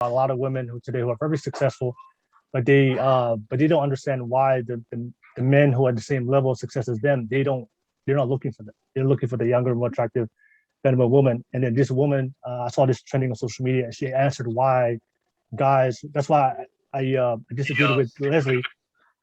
a lot of women who are very successful, but they don't understand why the men who are at the same level of success as them, they're not looking for them. They're looking for the younger, more attractive, feminine woman. And then this woman, I saw this trending on social media, and she answered why guys. That's why I disagreed with Lesley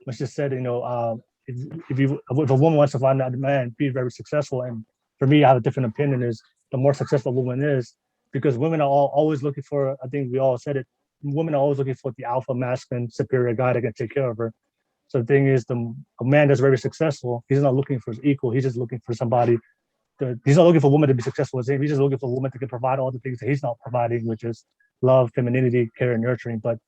when she said, if a woman wants to find out a man, be very successful. And for me, I have a different opinion. Is the more successful a woman is, because women are always looking for. I think we all said it. Women are always looking for the alpha, masculine, superior guy that can take care of her. So the thing is, a man that's very successful, he's not looking for his equal. He's just looking for somebody. He's not looking for a woman to be successful as him. He's just looking for a woman that can provide all the things that he's not providing, which is love, femininity, care, and nurturing. But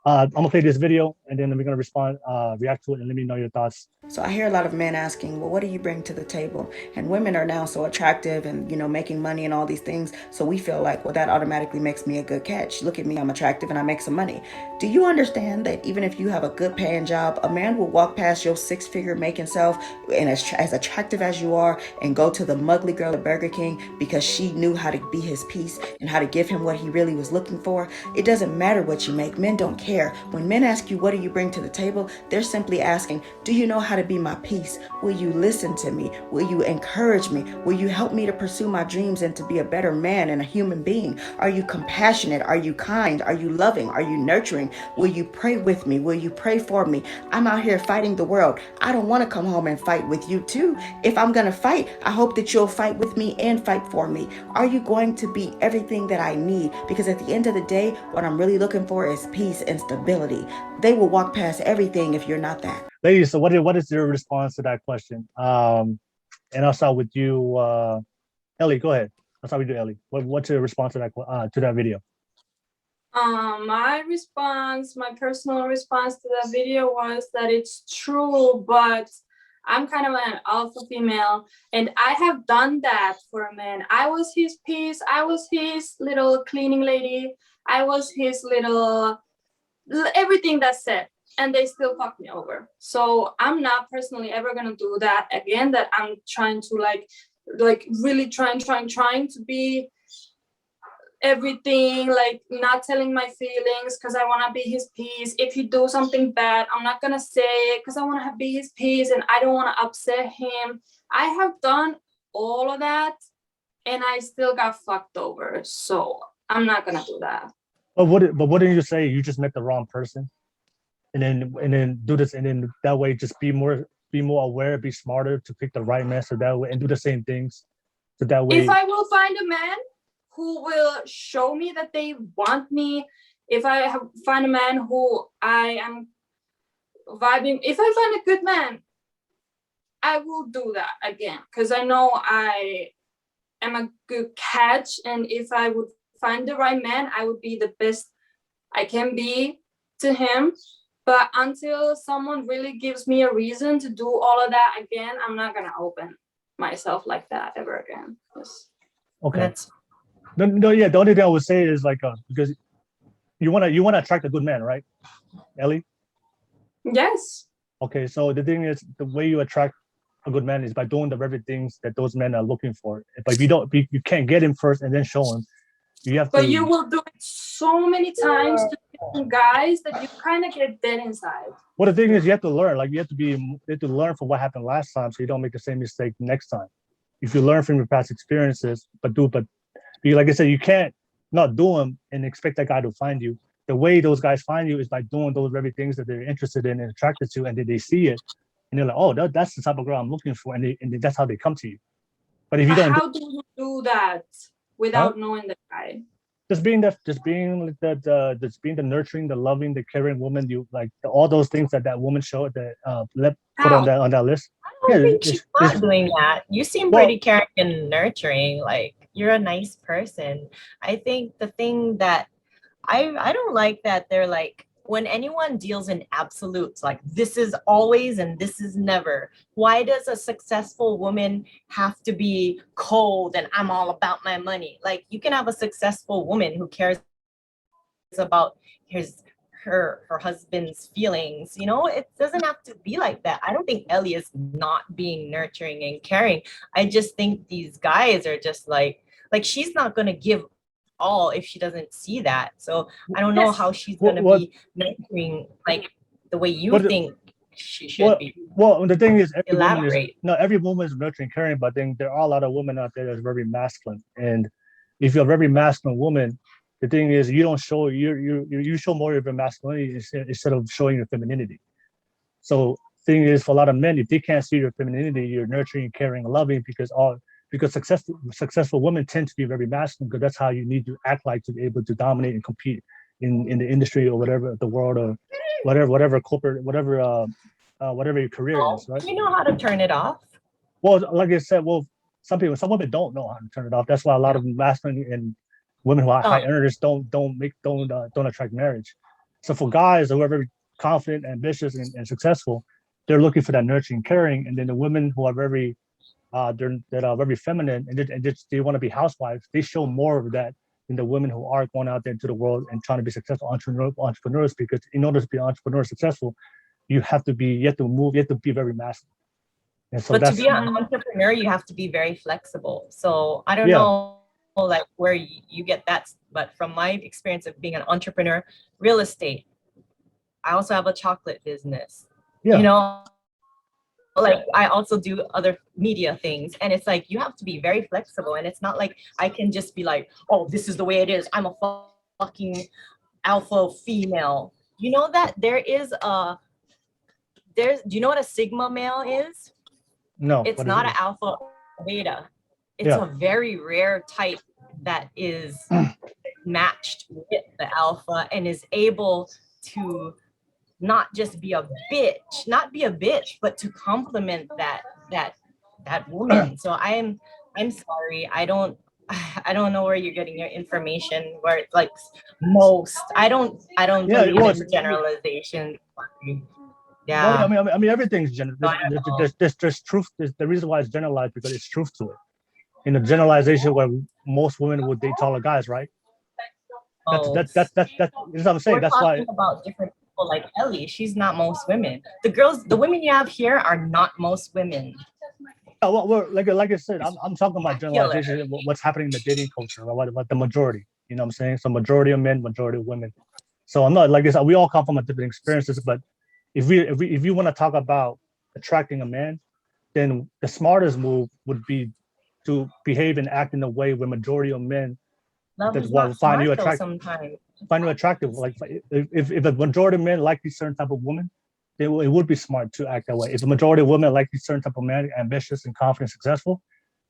I'm gonna play this video, and then we're gonna respond, react to it, and let me know your thoughts. So I hear a lot of men asking, well, what do you bring to the table? And women are now so attractive and, making money and all these things. So we feel like, well, that automatically makes me a good catch. Look at me, I'm attractive and I make some money. Do you understand that even if you have a good paying job, a man will walk past your 6-figure making self and as attractive as you are and go to the mugly girl at Burger King because she knew how to be his piece and how to give him what he really was looking for? It doesn't matter what you make. Men don't care. When men ask you, what do you bring to the table? They're simply asking, do you know how to be my peace? Will you listen to me? Will you encourage me? Will you help me to pursue my dreams and to be a better man and a human being? Are you compassionate? Are you kind? Are you loving? Are you nurturing? Will you pray with me? Will you pray for me? I'm out here fighting the world. I don't want to come home and fight with you too. If I'm going to fight, I hope that you'll fight with me and fight for me. Are you going to be everything that I need? Because at the end of the day, what I'm really looking for is peace and stability. They will walk past everything if you're not that. Ladies, so what is your response to that question? And I'll start with you, Ellie. Go ahead. I'll start with you, Ellie. What's your response to that video? My personal response to that video was that it's true, but I'm kind of an alpha female, and I have done that for a man. I was his piece. I was his little cleaning lady. I was his little everything that's said, and they still fuck me over. So I'm not personally ever gonna do that again. That I'm trying to like really trying to be everything, like not telling my feelings because I want to be his piece. If he do something bad, I'm not gonna say it because I want to be his piece and I don't want to upset him. I have done all of that and I still got fucked over, so I'm not gonna do that. But what did you say? You just met the wrong person, and then do this, and then that way just be more aware, be smarter to pick the right man, so that way, and do the same things, so that way. If I will find a man who will show me that they want me, if I find a man who I am vibing, if I find a good man, I will do that again because I know I am a good catch, and if I would find the right man, I would be the best I can be to him. But until someone really gives me a reason to do all of that again, I'm not gonna open myself like that ever again. Yes. Okay. No, yeah. The only thing I would say is like because you wanna attract a good man, right, Ellie? Yes. Okay, so the thing is, the way you attract a good man is by doing the very things that those men are looking for. But if you can't get him first and then show him. But you will do it so many times to different guys that you kind of get dead inside. Well, the thing is, you have to learn. Like you have to learn from what happened last time, so you don't make the same mistake next time. If you learn from your past experiences, but like I said, you can't not do them and expect that guy to find you. The way those guys find you is by doing those very things that they're interested in and attracted to, and then they see it, and they're like, "Oh, that's the type of girl I'm looking for," and that's how they come to you. But if you don't, how do you do that without knowing the guy? Just being the nurturing, the loving, the caring woman. You like all those things that woman showed that put on that list. I don't think she's not doing that. You seem pretty caring and nurturing. Like you're a nice person. I think the thing that I don't like that they're like, when anyone deals in absolutes, like this is always and this is never, why does a successful woman have to be cold and I'm all about my money? Like you can have a successful woman who cares about her husband's feelings. It doesn't have to be like that. I don't think Ellie is not being nurturing and caring. I just think these guys are just like she's not going to give all if she doesn't see that. So I don't know how she's gonna be nurturing like the way you think she should be. Well, the thing is, Elaborate. every woman is nurturing, caring, but then there are a lot of women out there that's very masculine. And if you're a very masculine woman, the thing is, you don't show you show more of your masculinity instead of showing your femininity. So thing is, for a lot of men, if they can't see your femininity, you're nurturing, caring, and loving because successful women tend to be very masculine because that's how you need to act like to be able to dominate and compete in the industry or whatever, the world, or whatever corporate, whatever your career is, right? You know how to turn it off. Well, like I said, some women don't know how to turn it off. That's why a lot of masculine and women who are high earners don't attract marriage. So for guys who are very confident, ambitious, and successful, they're looking for that nurturing, caring, and then the women who are very that are very feminine and they want to be housewives, they show more of that than the women who are going out there into the world and trying to be successful entrepreneurs. Because in order to be entrepreneur successful, you have to be very masculine. And so but to be an entrepreneur, you have to be very flexible. So I don't know like where you get that, but from my experience of being an entrepreneur, real estate, I also have a chocolate business. You know, like I also do other media things, and it's like you have to be very flexible, and it's not like I can just be like, oh, this is the way it is, I'm a fucking alpha female. You know that do you know what a sigma male is? No, it's not an alpha beta. It's a very rare type that is matched with the alpha and is able to not just be a bitch, but to complement that woman. So I'm sorry, I don't know where you're getting your information. Where it's like most, I don't believe in generalization. Yeah. Well, I mean, everything's general. There's truth. The reason why it's generalized because it's truth to it. In a generalization where most women would date taller guys, right? That's what I'm saying. That's why. About different people like Elli, she's not most women. The women you have here are not most women. Well, like I said, I'm talking about generalization. What's happening in the dating culture? What the majority? You know what I'm saying? So majority of men, majority of women. So I'm not like I said. We all come from different experiences, but if you want to talk about attracting a man, then the smartest move would be to behave and act in a way where majority of men find you attractive. Like if a majority of men like these certain type of women, it would be smart to act that way. If a majority of women like these certain type of men, ambitious and confident, successful,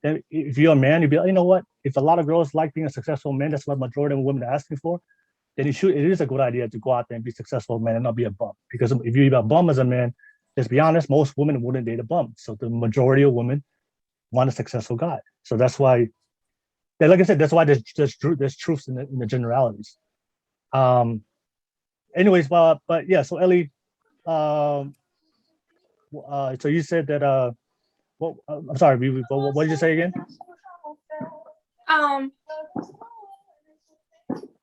then if you're a man, you'd be like, you know what? If a lot of girls like being a successful man, that's what majority of women are asking for. Then it is a good idea to go out there and be successful man and not be a bum. Because if you're a bum as a man, let's be honest, most women wouldn't date a bum. So the majority of women want a successful guy. So that's why, like I said, that's why there's truths in the generalities. Anyways, but yeah. So Elli, so you said that. Well, I'm sorry. What did you say again?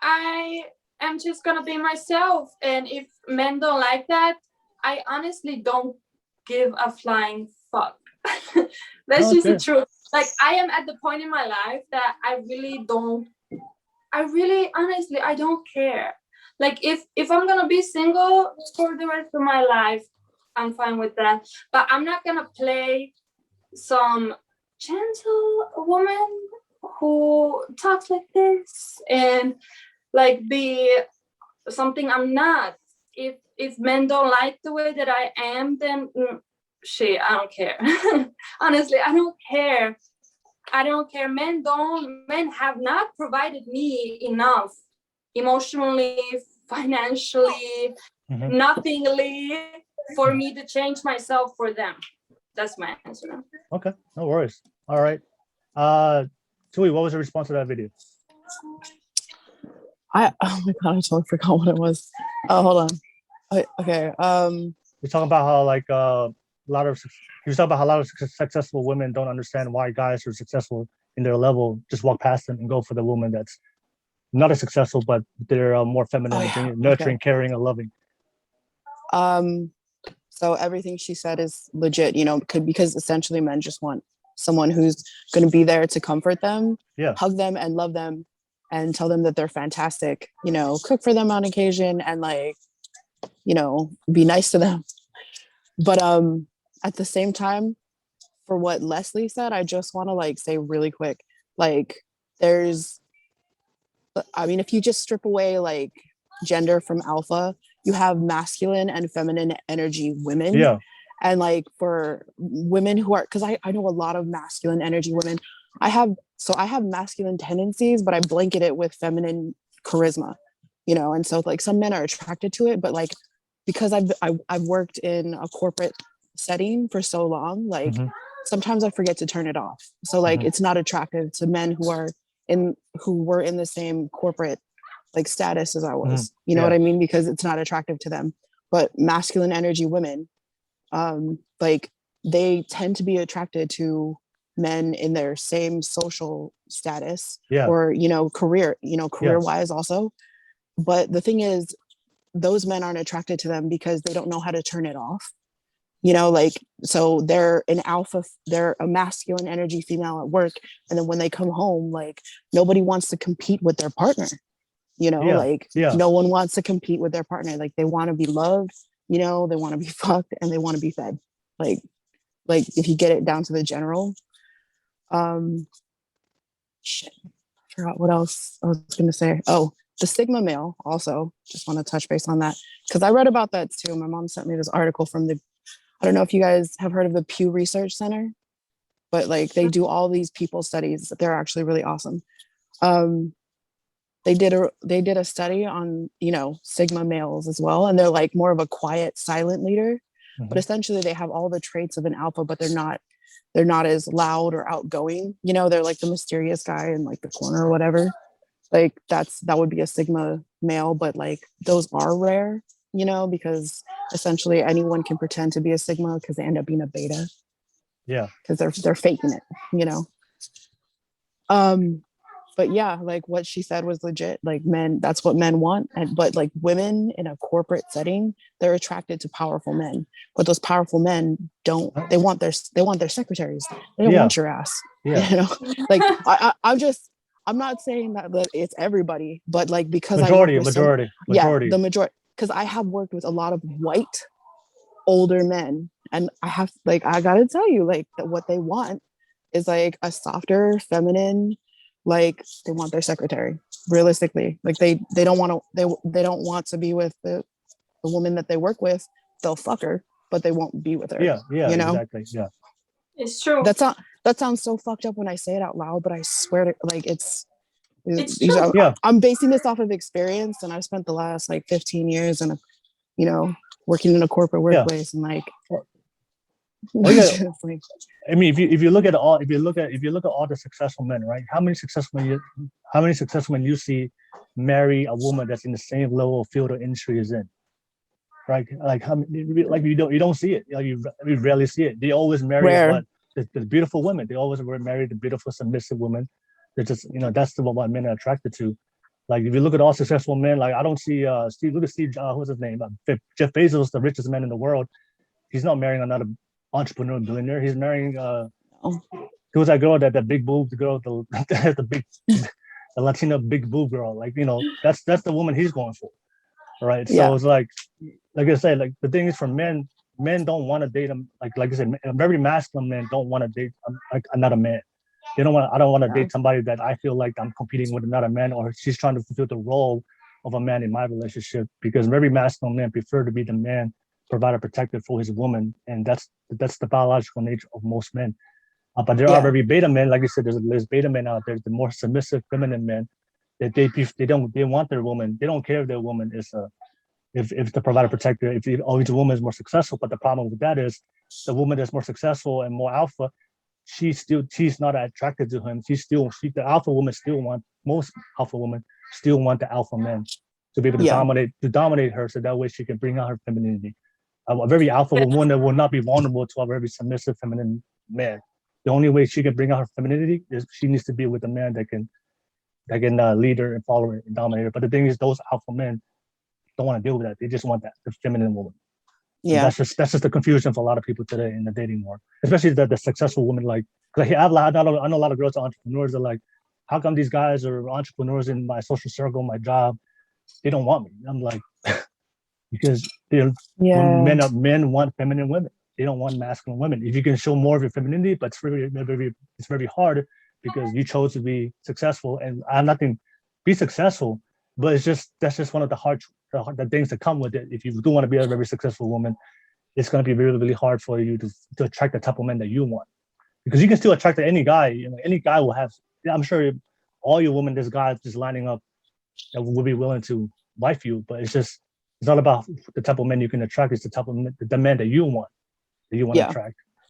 I am just gonna be myself, and if men don't like that, I honestly don't give a flying fuck. That's just the truth. Like I am at the point in my life that I honestly don't care. Like if I'm gonna be single for the rest of my life, I'm fine with that. But I'm not gonna play some gentle woman who talks like this and like be something I'm not. If men don't like the way that I am, then shit, I don't care. Honestly, I don't care. Men have not provided me enough emotionally, financially, nothingly for me to change myself for them. That's my answer. Okay, no worries. All right. Tui, what was your response to that video? Oh my god, I totally forgot what it was. Oh, hold on. Okay. You're talking about how a lot of successful women don't understand why guys who are successful in their level just walk past them and go for the woman that's not as successful, but they're more feminine, nurturing, caring, and loving. So everything she said is legit, because essentially men just want someone who's going to be there to comfort them, hug them, and love them, and tell them that they're fantastic, cook for them on occasion and like, be nice to them. But at the same time, for what Lesley said, I just want to like say really quick, like if you just strip away like gender from alpha, you have masculine and feminine energy women. Yeah. And like for women who are, because I know a lot of masculine energy women. I have masculine tendencies, but I blanket it with feminine charisma, and so like some men are attracted to it, but like because I've worked in a corporate setting for so long, like sometimes I forget to turn it off. So like it's not attractive to men who were in the same corporate like status as I was. You know what I mean? Because it's not attractive to them. But masculine energy women, like they tend to be attracted to men in their same social status or career wise also. But the thing is, those men aren't attracted to them because they don't know how to turn it off. So they're an alpha, they're a masculine energy female at work, and then when they come home, like nobody wants to compete with their partner. No one wants to compete with their partner. Like they want to be loved, they want to be fucked, and they want to be fed. Like if you get it down to the general. Shit, I forgot what else I was gonna say. Oh, the Sigma male also, just want to touch base on that because I read about that too. My mom sent me this article from I don't know if you guys have heard of the Pew Research Center, but like they do all these people studies. They're actually really awesome. They did a study on, Sigma males as well. And they're like more of a quiet, silent leader, but essentially they have all the traits of an alpha, but they're not as loud or outgoing. They're like the mysterious guy in like the corner or whatever. Like that would be a Sigma male, but like those are rare, because essentially anyone can pretend to be a Sigma because they end up being a beta. Yeah. Because they're faking it, But yeah, like what she said was legit. Like men, that's what men want. But like women in a corporate setting, they're attracted to powerful men. But those powerful men they want their secretaries. They don't want your ass. Yeah. Like I'm not saying that it's everybody, but like because majority. The majority. Because I have worked with a lot of white older men, and I gotta tell you, like that what they want is like a softer, feminine. Like they want their secretary. Realistically, like they don't want to. They don't want to be with the woman that they work with. They'll fuck her, but they won't be with her. Yeah, exactly. Yeah, it's true. That sounds so fucked up when I say it out loud, but I swear to like it's true. I'm basing this off of experience, and I've spent the last like 15 years and working in a corporate workplace and like. I mean, if you look at all the successful men, right? How many successful men you see marry a woman that's in the same level of field or industry as in, right? Like you don't see it. Like you rarely see it. They always marry the beautiful women. They always marry the beautiful submissive women. They're just that's what men are attracted to. Like if you look at all successful men, like I don't see Steve. Look at Steve. What's his name? Jeff Bezos, the richest man in the world. He's not marrying another entrepreneur billionaire. He's marrying who was that girl, that big boob, the girl, the big the Latina big boob girl. Like that's the woman he's going for, right? So it's like I said, like the thing is for men don't want to date them. Like I said, very masculine men don't want to date like another man. I don't want to date somebody that I feel like I'm competing with another man, or she's trying to fulfill the role of a man in my relationship. Because very masculine men prefer to be the man, provider, protector for his woman, and that's the biological nature of most men. But there are very beta men, like you said. There's beta men out there, the more submissive feminine men, that they want their woman. They don't care if their woman is if the provider protector, if each woman is more successful. But the problem with that is the woman that's more successful and more alpha, she's not attracted to him. The alpha woman most alpha women still want the alpha man to be able to dominate her, so that way she can bring out her femininity. A very alpha woman that will not be vulnerable to a very submissive feminine man. The only way she can bring out her femininity is she needs to be with a man that can lead her and follow her and dominate her. But the thing is, those alpha men don't want to deal with that. They just want the feminine woman. Yeah, and that's just the confusion for a lot of people today in the dating world, especially the successful women. Like I know a lot of girls are entrepreneurs. Are like, how come these guys are entrepreneurs in my social circle, my job, they don't want me? I'm like, because when men want feminine women, they don't want masculine women. If you can show more of your femininity, but it's very hard because you chose to be successful, and I'm nothing. Be successful, but that's just one of the things that come with it. If you do want to be a very successful woman, it's going to be really, really hard for you to attract the type of men that you want, because you can still attract any guy. You know, any guy will have. I'm sure all your women, there's guys just lining up that will be willing to wife you, but it's not about the type of men you can attract. It's the type of the men that you want to attract.